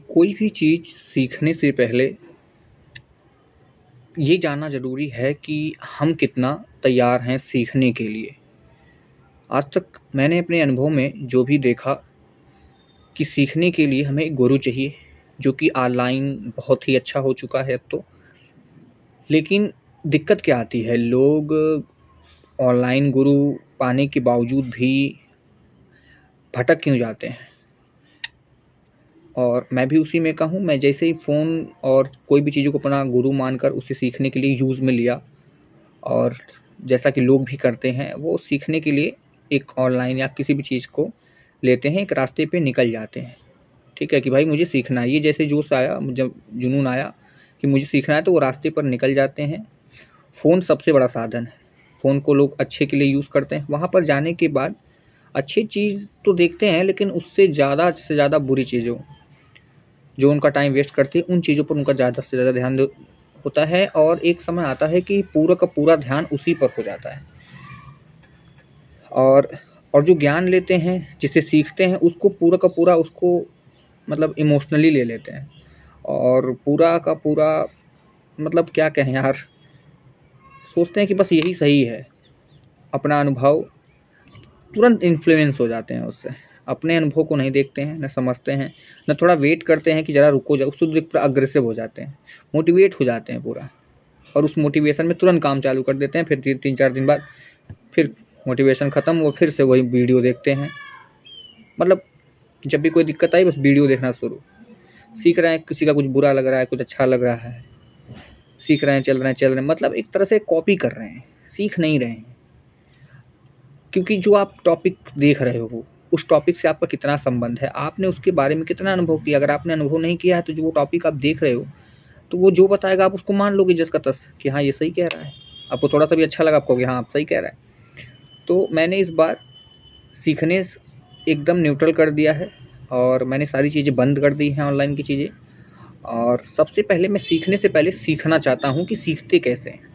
कोई भी चीज़ सीखने से पहले ये जानना ज़रूरी है कि हम कितना तैयार हैं सीखने के लिए। आज तक मैंने अपने अनुभव में जो भी देखा कि सीखने के लिए हमें एक गुरु चाहिए, जो कि ऑनलाइन बहुत ही अच्छा हो चुका है अब तो। लेकिन दिक्कत क्या आती है, लोग ऑनलाइन गुरु पाने के बावजूद भी भटक क्यों जाते हैं? और मैं भी उसी में का हूँ। मैं जैसे ही फ़ोन और कोई भी चीज़ों को अपना गुरु मानकर उसे सीखने के लिए यूज़ में लिया, और जैसा कि लोग भी करते हैं, वो सीखने के लिए एक ऑनलाइन या किसी भी चीज़ को लेते हैं, एक रास्ते पे निकल जाते हैं। ठीक है कि भाई मुझे सीखना है, ये जैसे जोश आया, जब जुनून आया कि मुझे सीखना है, तो वो रास्ते पर निकल जाते हैं। फ़ोन सबसे बड़ा साधन है। फ़ोन को लोग अच्छे के लिए यूज़ करते हैं। वहाँ पर जाने के बाद अच्छी चीज़ तो देखते हैं, लेकिन उससे ज़्यादा से ज़्यादा बुरी चीज़ों, जो उनका टाइम वेस्ट करती है, उन चीज़ों पर उनका ज़्यादा से ज़्यादा ध्यान होता है, और एक समय आता है कि पूरा का पूरा ध्यान उसी पर हो जाता है। और जो ज्ञान लेते हैं, जिसे सीखते हैं, उसको पूरा का पूरा उसको मतलब इमोशनली ले लेते हैं, और पूरा का पूरा मतलब क्या कहें यार, सोचते हैं कि बस यही सही है। अपना अनुभव तुरंत इन्फ्लुएंस हो जाते हैं उससे। अपने अनुभव को नहीं देखते हैं, न समझते हैं, न थोड़ा वेट करते हैं कि ज़रा रुको जाओ, उसको देख पूरा अग्रेसिव हो जाते हैं, मोटिवेट हो जाते हैं पूरा, और उस मोटिवेशन में तुरंत काम चालू कर देते हैं। फिर 3-4 दिन बाद फिर मोटिवेशन ख़त्म, वो फिर से वही वीडियो देखते हैं। मतलब जब भी कोई दिक्कत आई, बस वीडियो देखना शुरू। सीख रहे हैं, किसी का कुछ बुरा लग रहा है, कुछ अच्छा लग रहा है, सीख रहे हैं, चल रहे हैं, मतलब एक तरह से कॉपी कर रहे हैं, सीख नहीं रहे हैं। क्योंकि जो आप टॉपिक देख रहे हो, उस टॉपिक से आपका कितना संबंध है, आपने उसके बारे में कितना अनुभव किया। अगर आपने अनुभव नहीं किया है, तो जो वो टॉपिक आप देख रहे हो, तो वो जो बताएगा आप उसको मान लोगे जस का तस कि हाँ, ये सही कह रहा है। आपको थोड़ा-सा भी अच्छा लगा, आप कहोगे हाँ, आप सही कह रहा है। तो मैंने इस बार सीखने स एकदम न्यूट्रल कर दिया है, और मैंने सारी चीज़ें बंद कर दी हैं, ऑनलाइन की चीज़ें। और सबसे पहले मैं सीखने से पहले सीखना चाहता हूँ कि सीखते कैसे हैं?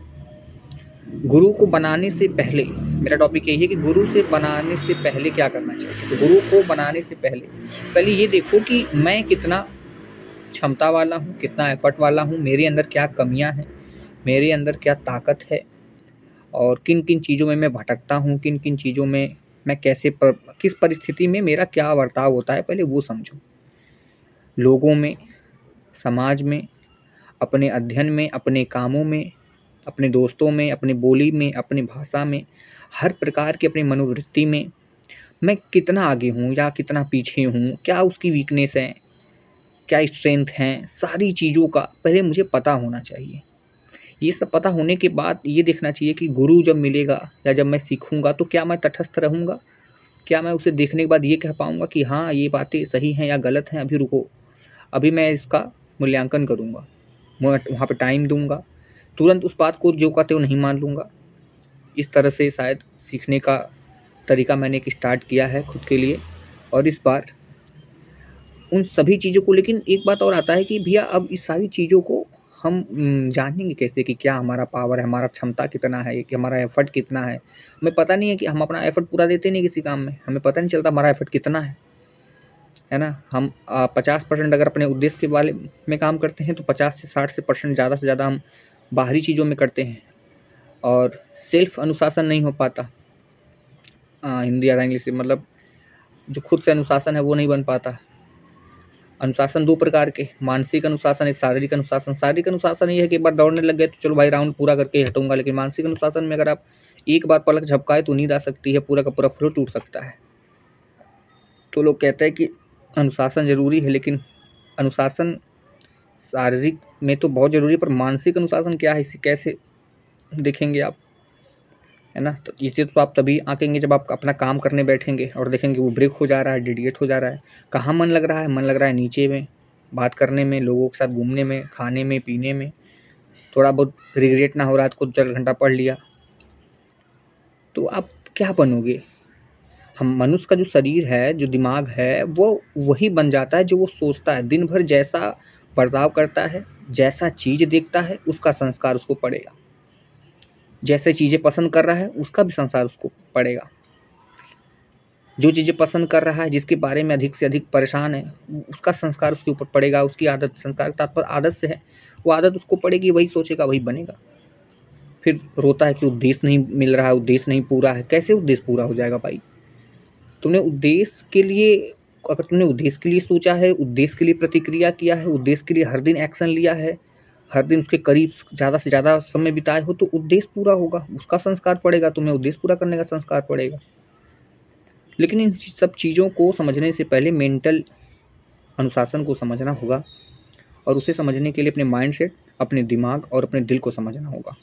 गुरु को बनाने से पहले मेरा टॉपिक यही है कि गुरु से बनाने से पहले क्या करना चाहिए। तो गुरु को बनाने से पहले ये देखो कि मैं कितना क्षमता वाला हूँ, कितना एफ़र्ट वाला हूँ, मेरे अंदर क्या कमियाँ हैं, मेरे अंदर क्या ताकत है, और किन-किन चीज़ों में मैं भटकता हूँ, किन-किन चीज़ों में मैं कैसे किस परिस्थिति में मेरा क्या बर्ताव होता है, पहले वो समझो। लोगों में, समाज में, अपने अध्ययन में, अपने कामों में, अपने दोस्तों में, अपनी बोली में, अपनी भाषा में, हर प्रकार की अपनी मनोवृत्ति में मैं कितना आगे हूँ या कितना पीछे हूँ, क्या उसकी वीकनेस है, क्या स्ट्रेंथ हैं, सारी चीज़ों का पहले मुझे पता होना चाहिए। ये सब पता होने के बाद ये देखना चाहिए कि गुरु जब मिलेगा या जब मैं सीखूँगा, तो क्या मैं तटस्थ रहूँगा? क्या मैं उसे देखने के बाद ये कह पाऊँगा कि हाँ, ये बातें सही हैं या गलत हैं, अभी रुको, अभी मैं इसका मूल्यांकन करूँगा। मैं वहाँ पे टाइम दूँगा, तुरंत उस बात को ज्यों का त्यों नहीं मान लूँगा। इस तरह से शायद सीखने का तरीका मैंने एक स्टार्ट किया है खुद के लिए। और इस बार उन सभी चीज़ों को, लेकिन एक बात और आता है कि भैया अब इस सारी चीज़ों को हम जानेंगे कैसे कि क्या हमारा पावर है, हमारा क्षमता कितना है, कि हमारा एफ़र्ट कितना है। हमें पता नहीं है कि हम अपना एफ़र्ट पूरा देते नहीं किसी काम में, हमें पता नहीं चलता हमारा एफ़र्ट कितना है ना? हम 50% अगर अपने उद्देश्य के बारे में काम करते हैं, तो 50 से 60 से परसेंट ज़्यादा से ज़्यादा हम बाहरी चीज़ों में करते हैं, और सेल्फ़ अनुशासन नहीं हो पाता। हिंदी या इंग्लिश से मतलब जो खुद से अनुशासन है वो नहीं बन पाता। अनुशासन 2 प्रकार के, मानसिक अनुशासन, एक शारीरिक अनुशासन। शारीरिक अनुशासन ये है कि एक बार दौड़ने लग गए तो चलो भाई राउंड पूरा करके ही हटूँगा, लेकिन मानसिक अनुशासन में अगर आप एक बार पलक झपकाए तो नींद आ सकती है, पूरा का पूरा फ्लो टूट सकता है। तो लोग कहते हैं कि अनुशासन ज़रूरी है, लेकिन अनुशासन शारीरिक में तो बहुत ज़रूरी है, पर मानसिक अनुशासन क्या है, इसे कैसे देखेंगे आप, है ना? तो इसे तो आप तभी आँकेंगे जब आप अपना काम करने बैठेंगे और देखेंगे वो ब्रेक हो जा रहा है, डेविएट हो जा रहा है। कहाँ मन लग रहा है? मन लग रहा है नीचे में, बात करने में, लोगों के साथ घूमने में, खाने में, पीने में। थोड़ा बहुत रिग्रेट ना हो रात को 4 घंटा पढ़ लिया, तो आप क्या बनोगे? हम मनुष्य का जो शरीर है, जो दिमाग है, वो वही बन जाता है जो वो सोचता है। दिन भर जैसा बर्ताव करता है, जैसा चीज़ देखता है, उसका संस्कार उसको पड़ेगा। जैसे चीज़ें पसंद कर रहा है, उसका भी संस्कार उसको पड़ेगा। जो चीज़ें पसंद कर रहा है, जिसके बारे में अधिक से अधिक परेशान है, उसका संस्कार उसके ऊपर पड़ेगा, उसकी आदत, संस्कार का तात्पर्य आदत से है, वो आदत उसको पड़ेगी, वही सोचेगा, वही बनेगा। फिर रोता है कि उद्देश्य नहीं मिल रहा है, उद्देश्य नहीं पूरा है। कैसे उद्देश्य पूरा हो जाएगा भाई? तुमने उद्देश्य के लिए, अगर तुमने उद्देश्य के लिए सोचा है, उद्देश्य के लिए प्रतिक्रिया किया है, उद्देश्य के लिए हर दिन एक्शन लिया है, हर दिन उसके करीब ज़्यादा से ज़्यादा समय बिताए हो, तो उद्देश्य पूरा होगा, उसका संस्कार पड़ेगा, तुम्हें उद्देश्य पूरा करने का संस्कार पड़ेगा। लेकिन इन सब चीज़ों को समझने से पहले मेंटल अनुशासन को समझना होगा, और उसे समझने के लिए अपने माइंडसेट, अपने दिमाग और अपने दिल को समझना होगा।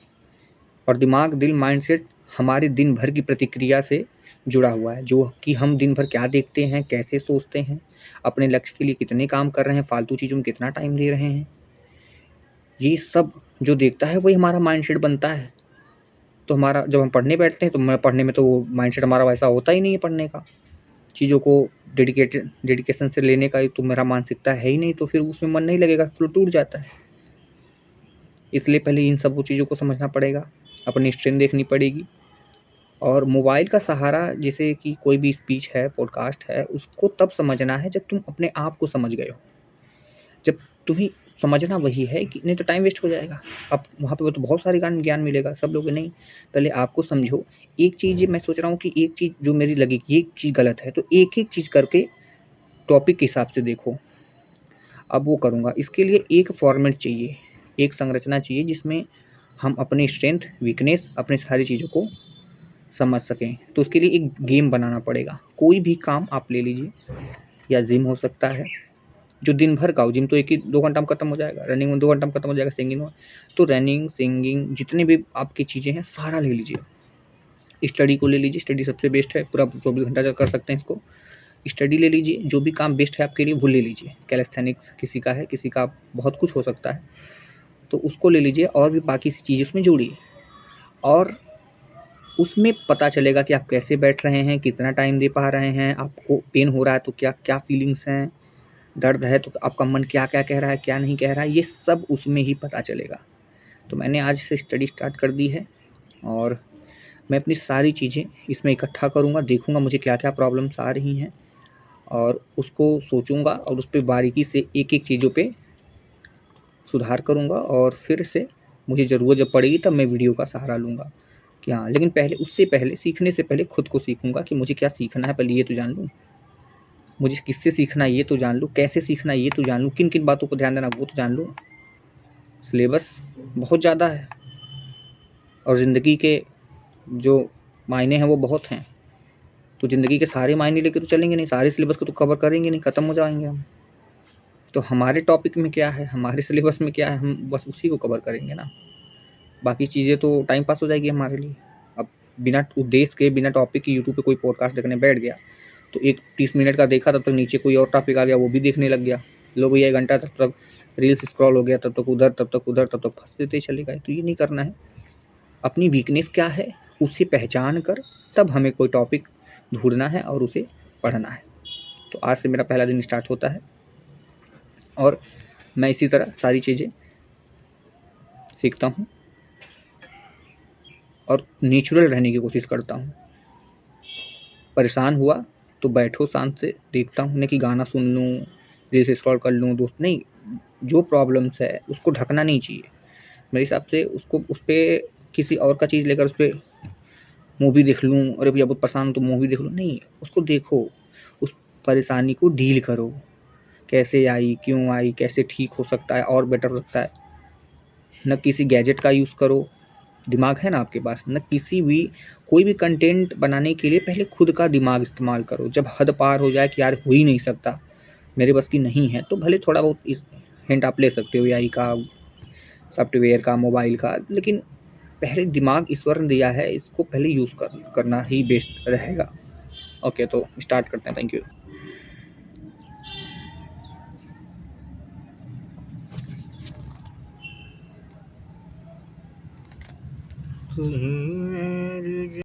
और दिमाग, दिल, माइंडसेट हमारे दिन भर की प्रतिक्रिया से जुड़ा हुआ है, जो कि हम दिन भर क्या देखते हैं, कैसे सोचते हैं, अपने लक्ष्य के लिए कितने काम कर रहे हैं, फालतू चीज़ों में कितना टाइम दे रहे हैं, ये सब जो देखता है वही हमारा माइंडसेट बनता है। तो हमारा, जब हम पढ़ने बैठते हैं तो मैं पढ़ने में तो माइंडसेट हमारा वैसा होता ही नहीं है पढ़ने का, चीज़ों को डेडिकेशन से लेने का तो मेरा मानसिकता है ही नहीं, तो फिर उसमें मन नहीं लगेगा, फ्लो टूट जाता है। इसलिए पहले इन सब चीज़ों को समझना पड़ेगा, अपनी स्ट्रेंथ देखनी पड़ेगी। और मोबाइल का सहारा, जैसे कि कोई भी स्पीच है, पॉडकास्ट है, उसको तब समझना है जब तुम अपने आप को समझ गए हो। जब तुम्हें समझना वही है कि नहीं तो टाइम वेस्ट हो जाएगा। अब वहाँ पे तो बहुत सारी ज्ञान मिलेगा, सब लोग नहीं, पहले आपको समझो। एक चीज़ मैं सोच रहा हूँ कि एक चीज़ जो मेरी लगी कि एक चीज़ गलत है, तो एक-एक चीज़ करके टॉपिक के हिसाब से देखो। अब वो करूँगा। इसके लिए एक फॉर्मेट चाहिए, एक संरचना चाहिए जिसमें हम अपनी स्ट्रेंथ, वीकनेस, अपनी सारी चीज़ों को समझ सकें। तो उसके लिए एक गेम बनाना पड़ेगा। कोई भी काम आप ले लीजिए, या जिम हो सकता है, जो दिन भर का हो। जिम तो 1 ही 2 घंटा में खत्म हो जाएगा, रनिंग में 2 घंटा में खत्म हो जाएगा, सिंगिंग में। तो रनिंग, सिंगिंग, जितने भी आपकी चीज़ें हैं सारा ले लीजिए। स्टडी को ले लीजिए, स्टडी सबसे बेस्ट है, पूरा 24 घंटा कर सकते हैं इसको। स्टडी ले लीजिए, जो भी काम बेस्ट है आपके लिए वो ले लीजिए। कैलिस्थेनिक्स किसी का है, किसी का बहुत कुछ हो सकता है, तो उसको ले लीजिए, और भी बाकी सी चीज़ उसमें जोड़िए, और उसमें पता चलेगा कि आप कैसे बैठ रहे हैं, कितना टाइम दे पा रहे हैं, आपको पेन हो रहा है तो क्या क्या फीलिंग्स हैं, दर्द है तो आपका मन क्या क्या कह रहा है, क्या नहीं कह रहा है, ये सब उसमें ही पता चलेगा। तो मैंने आज से स्टडी स्टार्ट कर दी है, और मैं अपनी सारी चीज़ें इसमें इकट्ठा करूँगा, देखूँगा मुझे क्या क्या प्रॉब्लम्स आ रही हैं, और उसको सोचूँगा, और उस पे बारीकी से एक-एक चीज़ों पे सुधार करूँगा, और फिर से मुझे ज़रूरत जब पड़ेगी तब मैं वीडियो का सहारा लूँगा कि हाँ, लेकिन पहले, उससे पहले, सीखने से पहले खुद को सीखूँगा कि मुझे क्या सीखना है, पहले ये तो जान लूँ। मुझे किससे सीखना है ये तो जान लूँ, कैसे सीखना है ये तो जान लूँ, किन-किन बातों को ध्यान देना वो तो जान लूँ। सिलेबस बहुत ज़्यादा है, और ज़िंदगी के जो मायने हैं वो बहुत हैं। तो ज़िंदगी के सारे मायने लेके तो चलेंगे नहीं, सारे सिलेबस को तो कवर करेंगे नहीं, ख़त्म हो जाएँगे हम। तो हमारे टॉपिक में क्या है, हमारे सिलेबस में क्या है, हम बस उसी को कवर करेंगे ना। बाकी चीज़ें तो टाइम पास हो जाएगी हमारे लिए। अब बिना उद्देश्य के, बिना टॉपिक के यूट्यूब पे कोई पॉडकास्ट देखने बैठ गया, तो एक 30 मिनट का देखा, तब तक नीचे कोई और टॉपिक आ गया, वो भी देखने लग गया। लो भैया 1 घंटा, तब तक रील्स स्क्रॉल हो गया, तब तक उधर, तब तक उधर, तब तक फँसते ही चले गए। तो ये नहीं करना है। अपनी वीकनेस क्या है, उसे पहचान कर तब हमें कोई टॉपिक ढूँढना है और उसे पढ़ना है। तो आज से मेरा पहला दिन स्टार्ट होता है, और मैं इसी तरह सारी चीज़ें सीखता हूँ, और नेचुरल रहने की कोशिश करता हूँ। परेशान हुआ तो बैठो शांत से, देखता हूँ, नहीं कि गाना सुन लूँ, रील्स स्क्रॉल कर लूँ, दोस्त नहीं। जो प्रॉब्लम्स है उसको ढकना नहीं चाहिए मेरे हिसाब से। उसको, उस पे किसी और का चीज़ लेकर उस पे मूवी देख लूँ, अरे भैया बहुत परेशान हूँ तो मूवी देख लूँ, नहीं, उसको देखो, उस परेशानी को डील करो, कैसे आई, क्यों आई, कैसे ठीक हो सकता है और बेटर हो सकता है। न किसी गैजेट का यूज़ करो, दिमाग है ना आपके पास, न किसी भी, कोई भी कंटेंट बनाने के लिए पहले खुद का दिमाग इस्तेमाल करो। जब हद पार हो जाए कि यार हो ही नहीं सकता, मेरे बस की नहीं है, तो भले थोड़ा बहुत इस हिंट आप ले सकते हो एआई का, सॉफ्टवेयर का, मोबाइल का, लेकिन पहले दिमाग ईश्वर ने दिया है, इसको पहले यूज़ करना ही बेस्ट रहेगा। ओके, तो स्टार्ट करते हैं। Thank you.